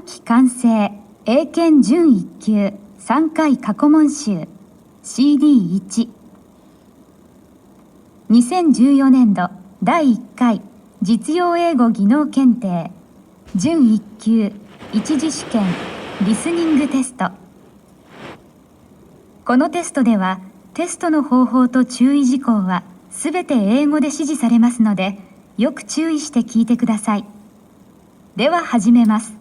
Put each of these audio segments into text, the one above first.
短期完成英検準1級3回過去問集 CD1 2014年度第1回実用英語技能検定準1級一次試験リスニングテスト。このテストではテストの方法と注意事項はすべて英語で指示されますのでよく注意して聞いてください。では始めます。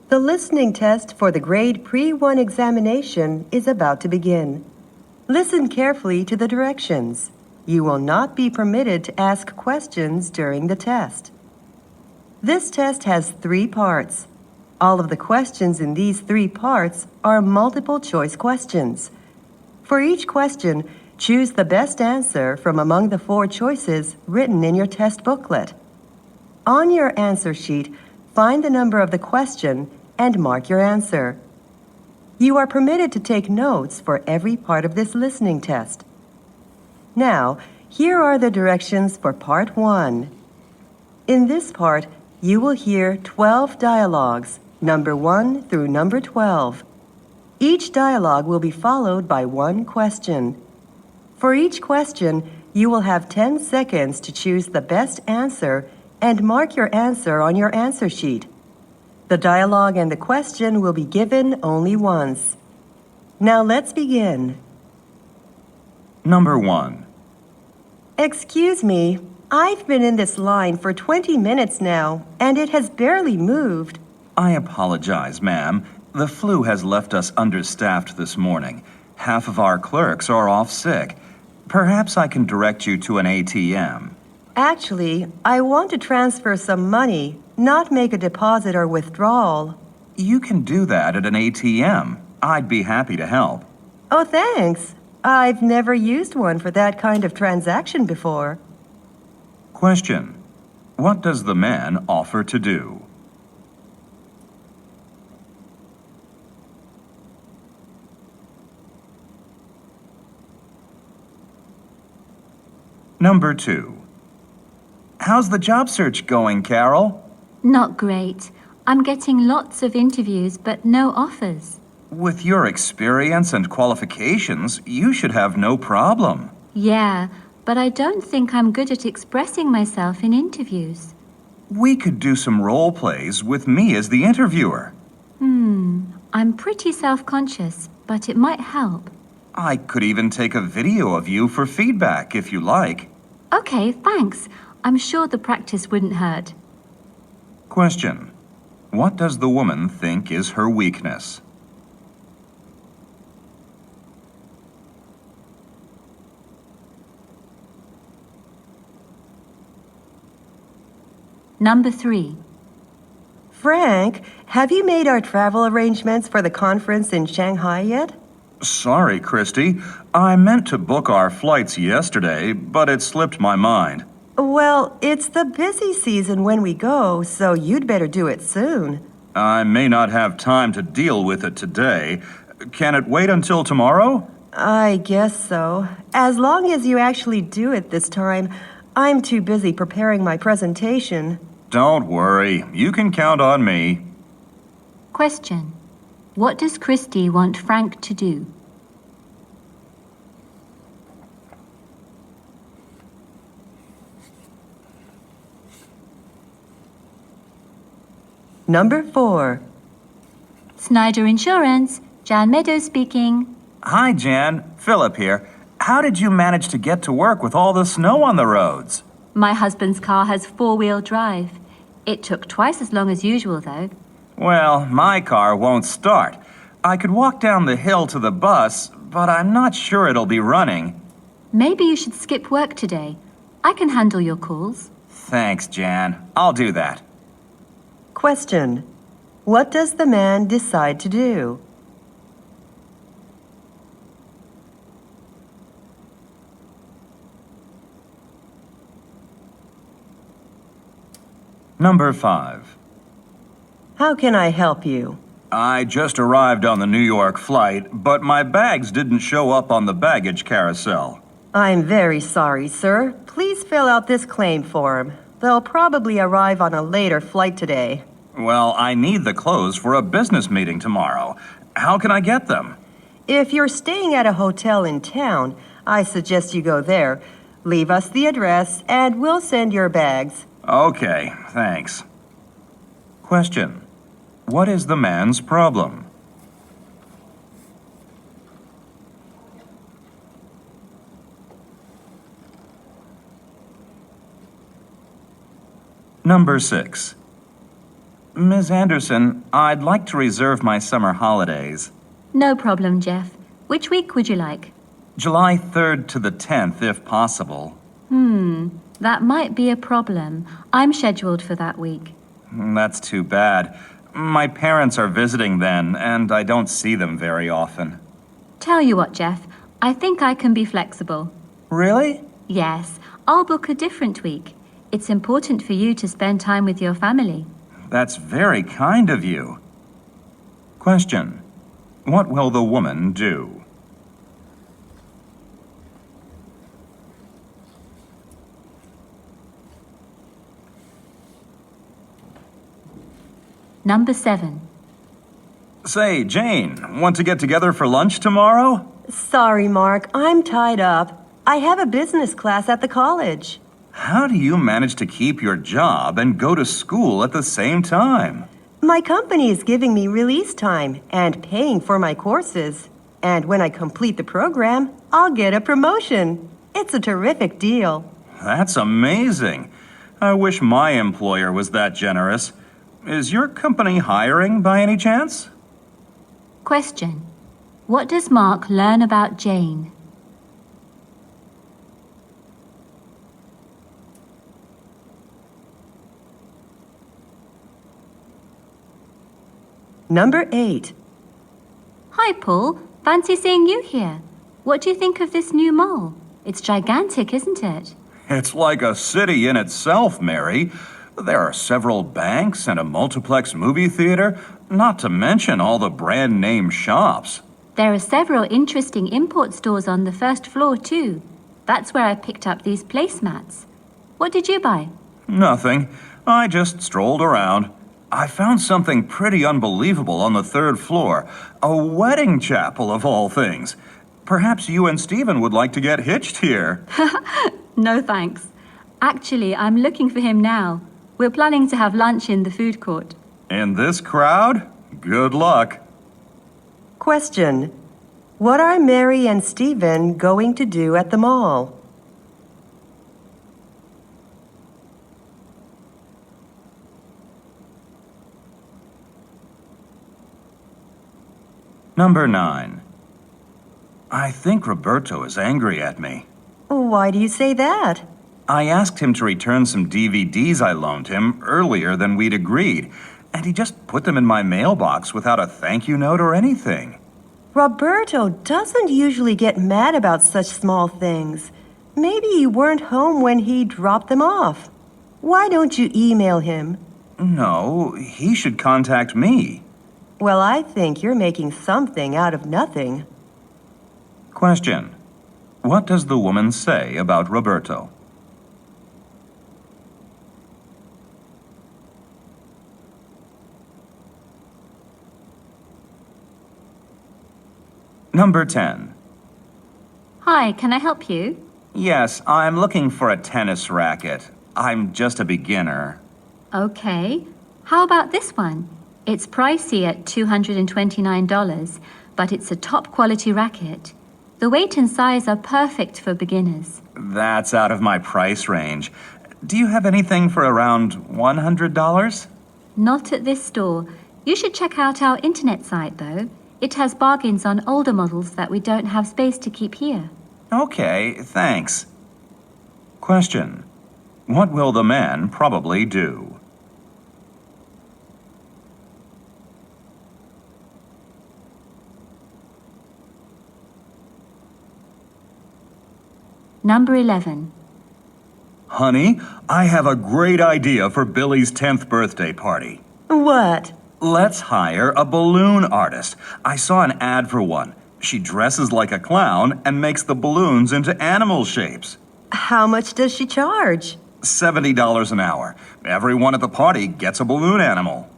The listening test for the grade Pre-1 examination is about to begin. Listen carefully to the directions. You will not be permitted to ask questions during the test. This test has 3 parts. All of the questions in these 3 parts are multiple choice questions. For each question, choose the best answer from among the 4 choices written in your test booklet. On your answer sheet, find the number of the question and mark your answer. You are permitted to take notes for every part of this listening test. Now, here are the directions for Part 1. In this part, you will hear 12 dialogues, number 1 through number 12. Each dialogue will be followed by 1 question. For each question, you will have 10 seconds to choose the best answer and mark your answer on your answer sheet. The dialogue and the question will be given only once. Now let's begin. Number 1. Excuse me, I've been in this line for 20 minutes now, and it has barely moved. I apologize, ma'am. The flu has left us understaffed this morning. Half of our clerks are off sick. Perhaps I can direct you to an ATM. Actually, I want to transfer some money, not make a deposit or withdrawal. You can do that at an ATM. I'd be happy to help. Oh, thanks. I've never used one for that kind of transaction before. Question. What does the man offer to do? Number 2. How's the job search going, Carol? Not great. I'm getting lots of interviews but no offers. With your experience and qualifications, you should have no problem. Yeah, but I don't think I'm good at expressing myself in interviews. We could do some role plays with me as the interviewer. I'm pretty self-conscious, but it might help. I could even take a video of you for feedback if you like. Okay, thanks. I'm sure the practice wouldn't hurt. Question. What does the woman think is her weakness? Number 3. Frank, have you made our travel arrangements for the conference in Shanghai yet? Sorry, Christy. I meant to book our flights yesterday, but it slipped my mind. Well, it's the busy season when we go, so you'd better do it soon. I may not have time to deal with it today. Can it wait until tomorrow? I guess so. As long as you actually do it this time, I'm too busy preparing my presentation. Don't worry. You can count on me. Question. What does Christy want Frank to do? Number 4. Snyder Insurance. Jan Meadows speaking. Hi, Jan. Philip here. How did you manage to get to work with all the snow on the roads? My husband's car has 4-wheel drive. It took twice as long as usual, though. Well, my car won't start. I could walk down the hill to the bus, but I'm not sure it'll be running. Maybe you should skip work today. I can handle your calls. Thanks, Jan. I'll do that. Question. What does the man decide to do? Number 5. How can I help you? I just arrived on the New York flight, but my bags didn't show up on the baggage carousel. I'm very sorry, sir. Please fill out this claim form. They'll probably arrive on a later flight today. Well, I need the clothes for a business meeting tomorrow. How can I get them? If you're staying at a hotel in town, I suggest you go there. Leave us the address, and we'll send your bags. Okay, thanks. Question. What is the man's problem? Number 6. Ms. Anderson, I'd like to reserve my summer holidays. No problem, Jeff. Which week would you like? July 3rd to the 10th, if possible. That might be a problem. I'm scheduled for that week. That's too bad. My parents are visiting then, and I don't see them very often. Tell you what, Jeff, I think I can be flexible. Really? Yes, I'll book a different week. It's important for you to spend time with your family. That's very kind of you. Question. What will the woman do? Number 7. Say, Jane, want to get together for lunch tomorrow? Sorry, Mark, I'm tied up. I have a business class at the college. How do you manage to keep your job and go to school at the same time? My company is giving me release time and paying for my courses. And when I complete the program, I'll get a promotion. It's a terrific deal. That's amazing. I wish my employer was that generous. Is your company hiring by any chance? Question. What does Mark learn about Jane? Number 8. Hi, Paul. Fancy seeing you here. What do you think of this new mall? It's gigantic, isn't it? It's like a city in itself, Mary. There are several banks and a multiplex movie theater, not to mention all the brand name shops. There are several interesting import stores on the first floor, too. That's where I picked up these placemats. What did you buy? Nothing. I just strolled around. I found something pretty unbelievable on the third floor. A wedding chapel, of all things. Perhaps you and Stephen would like to get hitched here. No, thanks. Actually, I'm looking for him now. We're planning to have lunch in the food court. In this crowd? Good luck. Question. What are Mary and Stephen going to do at the mall? Number 9. I think Roberto is angry at me. Why do you say that? I asked him to return some DVDs I loaned him earlier than we'd agreed, and he just put them in my mailbox without a thank you note or anything. Roberto doesn't usually get mad about such small things. Maybe you weren't home when he dropped them off. Why don't you email him? No, he should contact me. Well, I think you're making something out of nothing. Question. What does the woman say about Roberto? Number 10. Hi, can I help you? Yes, I'm looking for a tennis racket. I'm just a beginner. Okay. How about this one? It's pricey at $229, but it's a top quality racket. The weight and size are perfect for beginners. That's out of my price range. Do you have anything for around $100? Not at this store. You should check out our internet site, though. It has bargains on older models that we don't have space to keep here. Okay, thanks. Question. What will the man probably do? Number 11. Honey, I have a great idea for Billy's 10th birthday party. What? Let's hire a balloon artist. I saw an ad for one. She dresses like a clown and makes the balloons into animal shapes. How much does she charge? $70 an hour. Everyone at the party gets a balloon animal.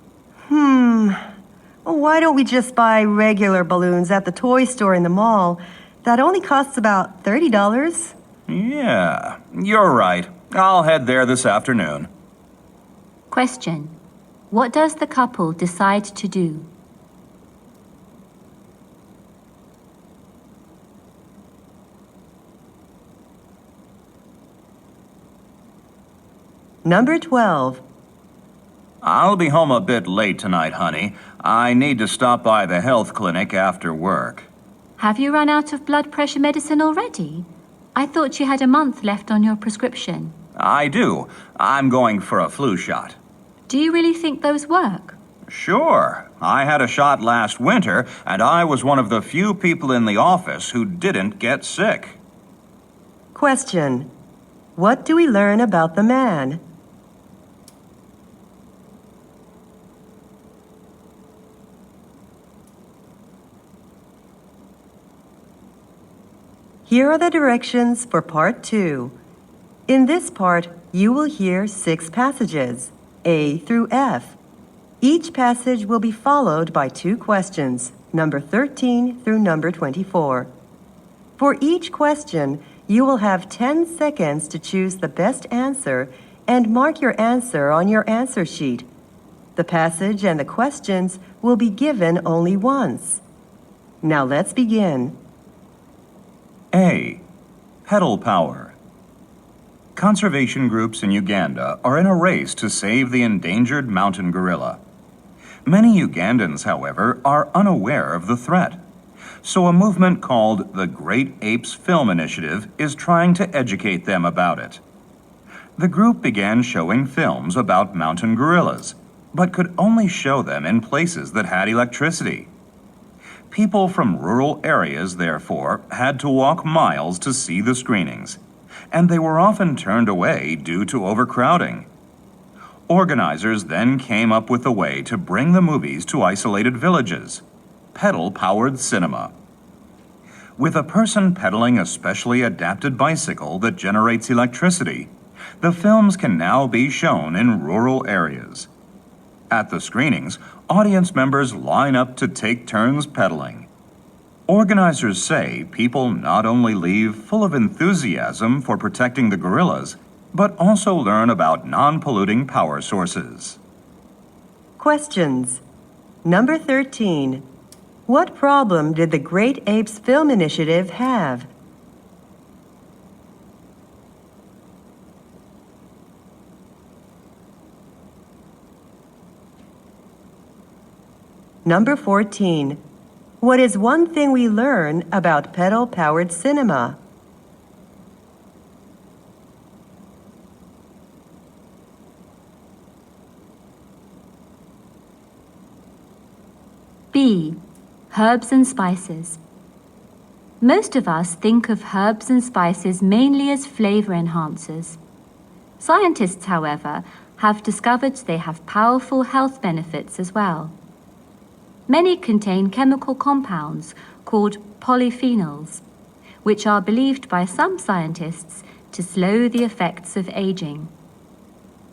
Why don't we just buy regular balloons at the toy store in the mall? That only costs about $30. Yeah, you're right. I'll head there this afternoon. Question. What does the couple decide to do? Number 12. I'll be home a bit late tonight, honey. I need to stop by the health clinic after work. Have you run out of blood pressure medicine already? I thought you had a month left on your prescription. I do. I'm going for a flu shot. Do you really think those work? Sure. I had a shot last winter, and I was one of the few people in the office who didn't get sick. Question. What do we learn about the man? Here are the directions for Part 2. In this part, you will hear 6 passages, A through F. Each passage will be followed by 2 questions, number 13 through number 24. For each question, you will have 10 seconds to choose the best answer and mark your answer on your answer sheet. The passage and the questions will be given only once. Now let's begin. A. Pedal power. Conservation groups in Uganda are in a race to save the endangered mountain gorilla. Many Ugandans, however, are unaware of the threat. So a movement called the Great Apes Film Initiative is trying to educate them about it. The group began showing films about mountain gorillas, but could only show them in places that had electricity. People from rural areas, therefore, had to walk miles to see the screenings, and they were often turned away due to overcrowding. Organizers then came up with a way to bring the movies to isolated villages, pedal-powered cinema. With a person pedaling a specially adapted bicycle that generates electricity, the films can now be shown in rural areas. At the screenings, audience members line up to take turns pedaling. Organizers say people not only leave full of enthusiasm for protecting the gorillas, but also learn about non-polluting power sources. Questions. Number 13. What problem did the Great Apes Film Initiative have? Number 14. What is one thing we learn about pedal-powered cinema? B. Herbs and spices. Most of us think of herbs and spices mainly as flavor enhancers. Scientists, however, have discovered they have powerful health benefits as well. Many contain chemical compounds called polyphenols, which are believed by some scientists to slow the effects of aging.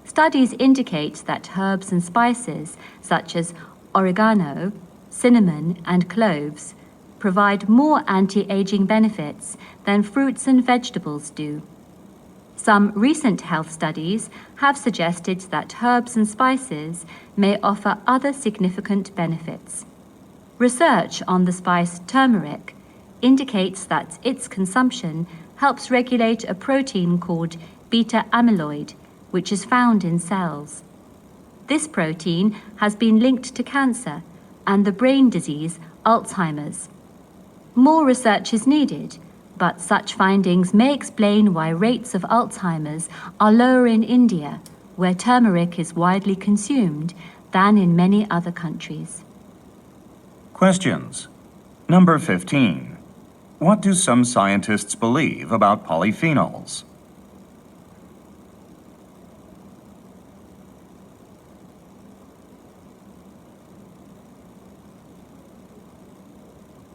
Studies indicate that herbs and spices such as oregano, cinnamon, and cloves provide more anti-aging benefits than fruits and vegetables do. Some recent health studies have suggested that herbs and spices may offer other significant benefits. Research on the spice turmeric indicates that its consumption helps regulate a protein called beta amyloid, which is found in cells. This protein has been linked to cancer and the brain disease Alzheimer's. More research is needed, but such findings may explain why rates of Alzheimer's are lower in India, where turmeric is widely consumed, than in many other countries. Questions. Number 15. What do some scientists believe about polyphenols?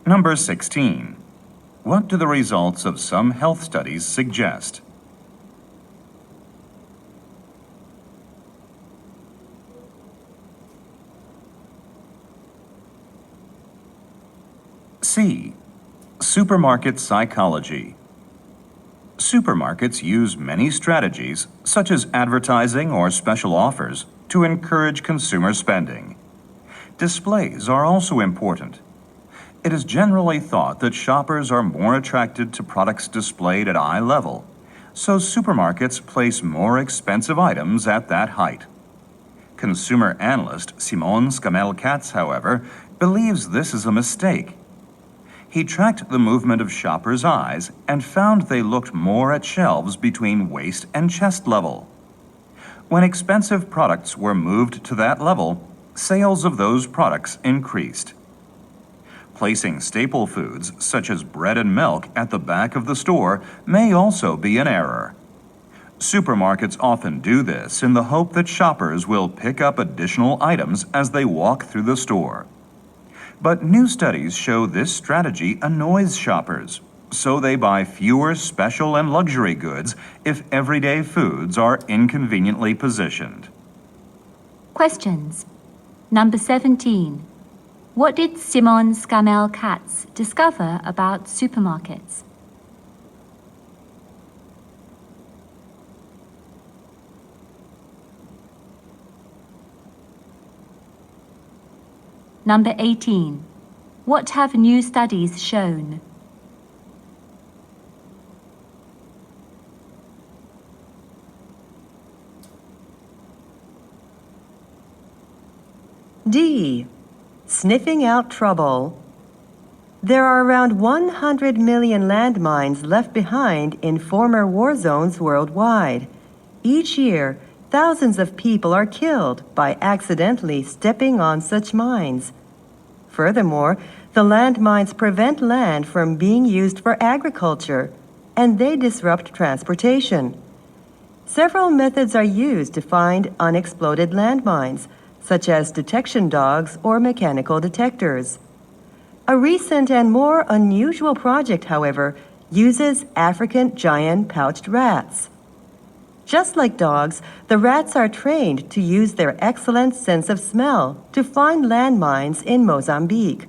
Number 16. What do the results of some health studies suggest? C. Supermarket psychology. Supermarkets use many strategies, such as advertising or special offers, to encourage consumer spending. Displays are also important. It is generally thought that shoppers are more attracted to products displayed at eye level, so supermarkets place more expensive items at that height. Consumer analyst Simon Skamel-Katz, however, believes this is a mistake. He tracked the movement of shoppers' eyes and found they looked more at shelves between waist and chest level. When expensive products were moved to that level, sales of those products increased. Placing staple foods, such as bread and milk, at the back of the store may also be an error. Supermarkets often do this in the hope that shoppers will pick up additional items as they walk through the store. But new studies show this strategy annoys shoppers, so they buy fewer special and luxury goods if everyday foods are inconveniently positioned. Questions. Number 17. What did Simon Skamel-Katz discover about supermarkets? Number 18. What have new studies shown? D. Sniffing out trouble. There are around 100 million landmines left behind in former war zones worldwide. Each year, thousands of people are killed by accidentally stepping on such mines. Furthermore, the landmines prevent land from being used for agriculture, and they disrupt transportation. Several methods are used to find unexploded landmines, such as detection dogs or mechanical detectors. A recent and more unusual project, however, uses African giant pouched rats. Just like dogs, the rats are trained to use their excellent sense of smell to find landmines in Mozambique.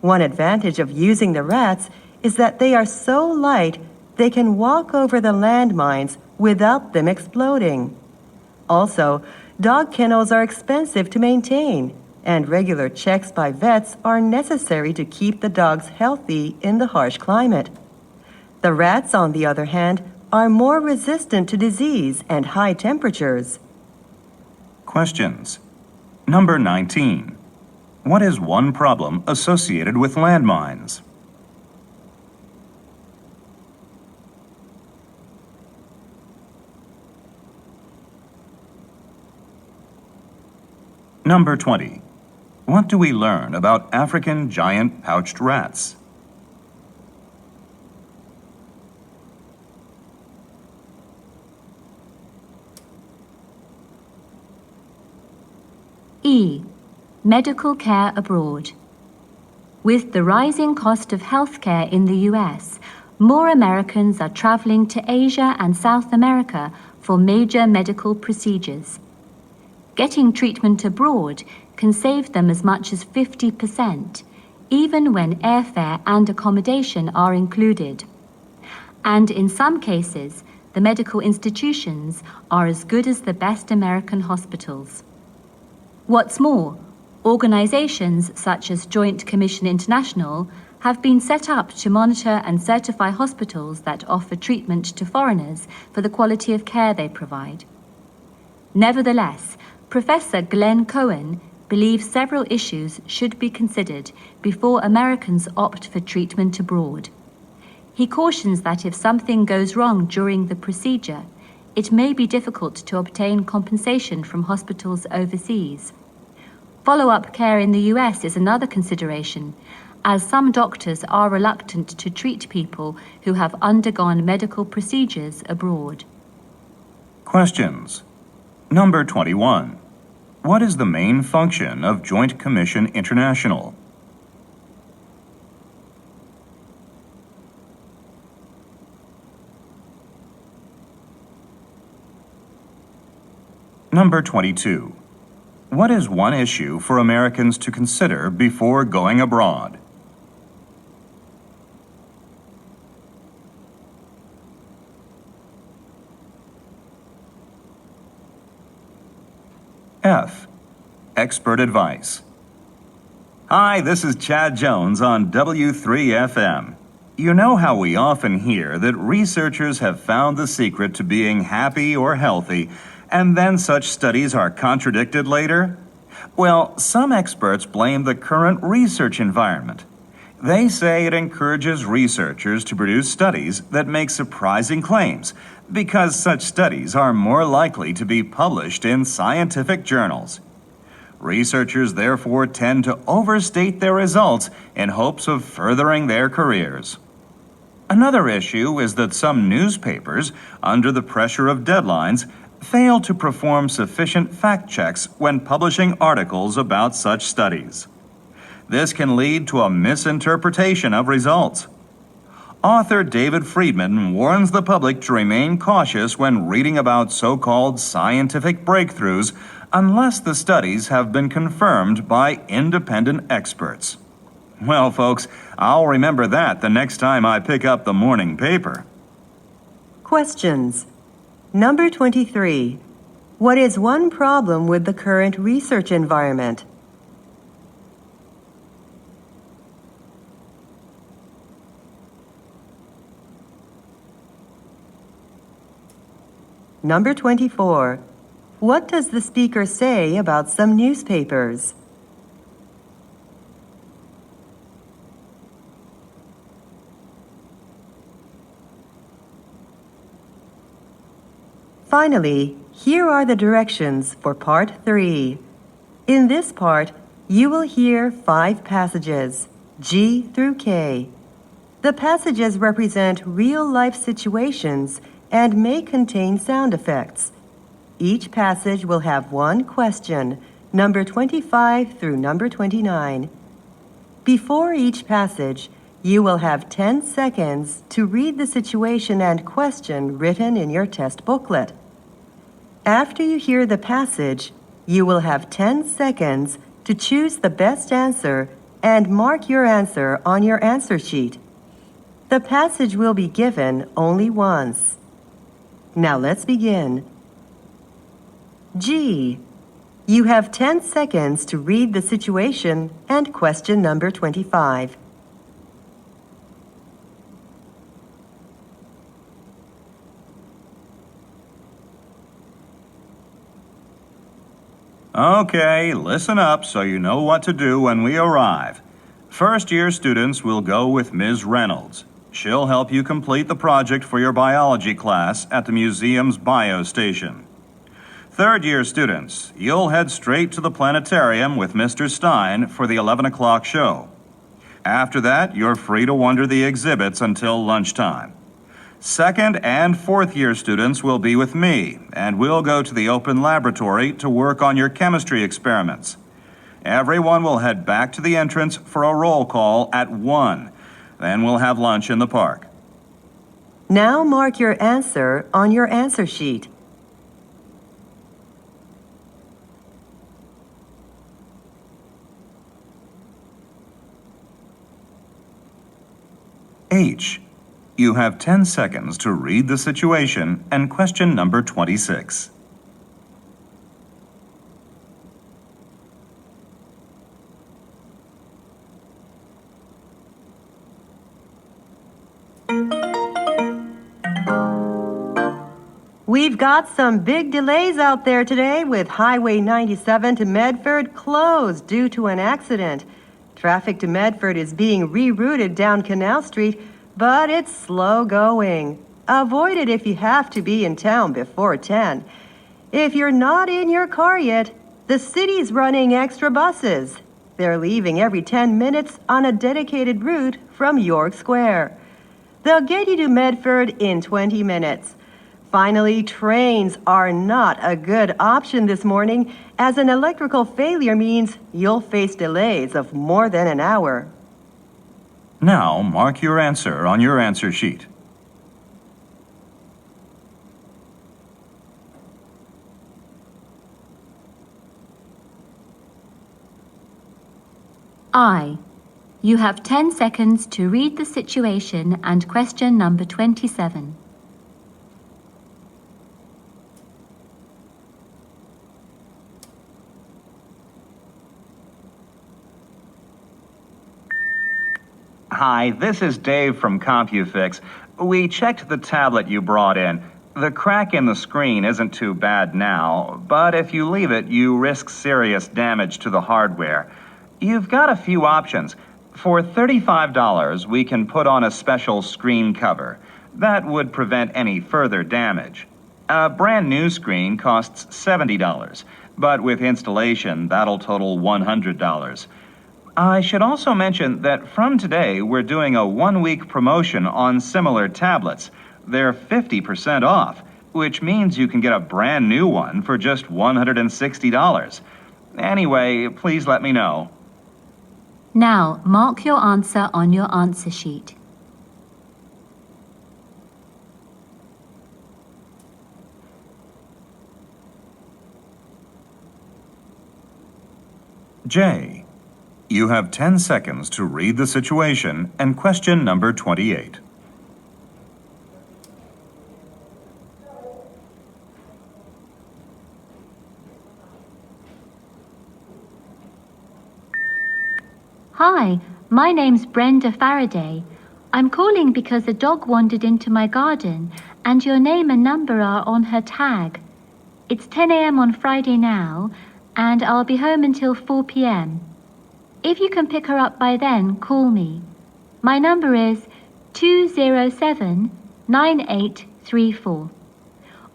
One advantage of using the rats is that they are so light they can walk over the landmines without them exploding. Also, dog kennels are expensive to maintain, and regular checks by vets are necessary to keep the dogs healthy in the harsh climate. The rats, on the other hand, are more resistant to disease and high temperatures. Questions. Number 19. What is one problem associated with landmines? Number 20. What do we learn about African giant pouched rats? E. Medical care abroad. With the rising cost of healthcare in the US, more Americans are traveling to Asia and South America for major medical procedures. Getting treatment abroad can save them as much as 50%, even when airfare and accommodation are included. And in some cases, the medical institutions are as good as the best American hospitals. What's more, organizations such as Joint Commission International have been set up to monitor and certify hospitals that offer treatment to foreigners for the quality of care they provide. Nevertheless, Professor Glenn Cohen believes several issues should be considered before Americans opt for treatment abroad. He cautions that if something goes wrong during the procedure, it may be difficult to obtain compensation from hospitals overseas. Follow-up care in the US is another consideration, as some doctors are reluctant to treat people who have undergone medical procedures abroad. Questions. Number 21. What is the main function of Joint Commission International? Number 22. What is one issue for Americans to consider before going abroad? expert advice. Hi, this is Chad Jones on W3FM. You know how we often hear that researchers have found the secret to being happy or healthy, and then such studies are contradicted later? Well, some experts blame the current research environment. They say it encourages researchers to produce studies that make surprising claims, because such studies are more likely to be published in scientific journals. Researchers therefore tend to overstate their results in hopes of furthering their careers. Another issue is that some newspapers, under the pressure of deadlines, fail to perform sufficient fact checks when publishing articles about such studies. This can lead to a misinterpretation of results. Author David Friedman warns the public to remain cautious when reading about so-called scientific breakthroughs unless the studies have been confirmed by independent experts. Well, folks, I'll remember that the next time I pick up the morning paper. Questions. Number 23. What is one problem with the current research environment? Number 24. What does the speaker say about some newspapers? Finally, here are the directions for Part 3. In this part, you will hear 5 passages, G through K. The passages represent real-life situations and may contain sound effects. Each passage will have one question, number 25 through number 29. Before each passage, you will have 10 seconds to read the situation and question written in your test booklet. After you hear the passage, you will have 10 seconds to choose the best answer and mark your answer on your answer sheet. The passage will be given only once. Now let's begin. G. You have 10 seconds to read the situation and question number 25. Okay, listen up so you know what to do when we arrive. First-year students will go with Ms. Reynolds. She'll help you complete the project for your biology class at the museum's bio station. Third-year students, you'll head straight to the planetarium with Mr. Stein for the 11 o'clock show. After that, you're free to wander the exhibits until lunchtime. Second and fourth-year students will be with me, and we'll go to the open laboratory to work on your chemistry experiments. Everyone will head back to the entrance for a roll call at 1. Then we'll have lunch in the park. Now mark your answer on your answer sheet. H. You have 10 seconds to read the situation and question number 26. We've got some big delays out there today with Highway 97 to Medford closed due to an accident. Traffic to Medford is being rerouted down Canal Street, but it's slow going. Avoid it if you have to be in town before 10. If you're not in your car yet, the city's running extra buses. They're leaving every 10 minutes on a dedicated route from York Square. They'll get you to Medford in 20 minutes. Finally, trains are not a good option this morning, as an electrical failure means you'll face delays of more than an hour. Now, mark your answer on your answer sheet. I. You have 10 seconds to read the situation and question number 27. Hi, this is Dave from CompuFix. We checked the tablet you brought in. The crack in the screen isn't too bad now, but if you leave it, you risk serious damage to the hardware. You've got a few options. For $35, we can put on a special screen cover. That would prevent any further damage. A brand new screen costs $70, but with installation, that'll total $100. I should also mention that from today, we're doing a one-week promotion on similar tablets. They're 50% off, which means you can get a brand new one for just $160. Anyway, please let me know. Now, mark your answer on your answer sheet. J. You have 10 seconds to read the situation and question number 28. Hi, my name's Brenda Faraday. I'm calling because a dog wandered into my garden and your name and number are on her tag. It's 10 a.m. on Friday now, and I'll be home until 4 p.m. If you can pick her up by then, call me. My number is 207-9834.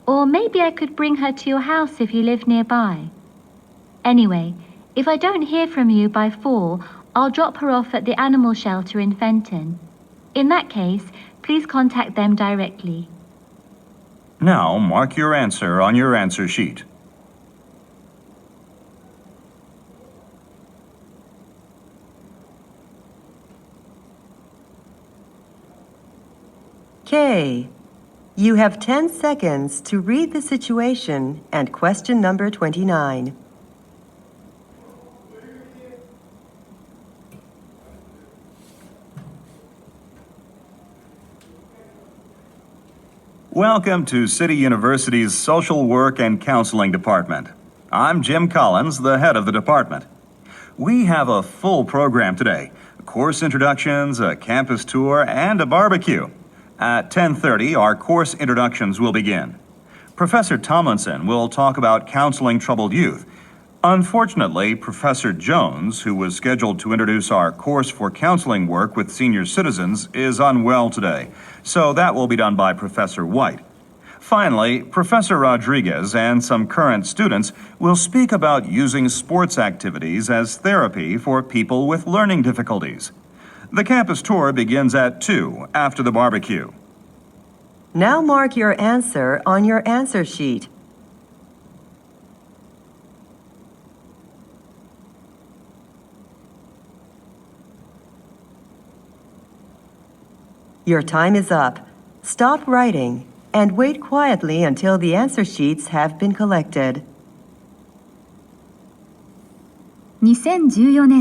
Or maybe I could bring her to your house if you live nearby. Anyway, if I don't hear from you by 4, I'll drop her off at the animal shelter in Fenton. In that case, please contact them directly. Now, mark your answer on your answer sheet. K. You have 10 seconds to read the situation and question number 29. Welcome to City University's Social Work and Counseling Department. I'm Jim Collins, the head of the department. We have a full program today: course introductions, a campus tour, and a barbecue. At 10:30, our course introductions will begin. Professor Tomlinson will talk about counseling troubled youth. Unfortunately, Professor Jones, who was scheduled to introduce our course for counseling work with senior citizens, is unwell today, so that will be done by Professor White. Finally, Professor Rodriguez and some current students will speak about using sports activities as therapy for people with learning difficulties. The campus tour begins at 2 after the barbecue. Now mark your answer on your answer sheet. Your time is up. Stop writing and wait quietly until the answer sheets have been collected. 2014年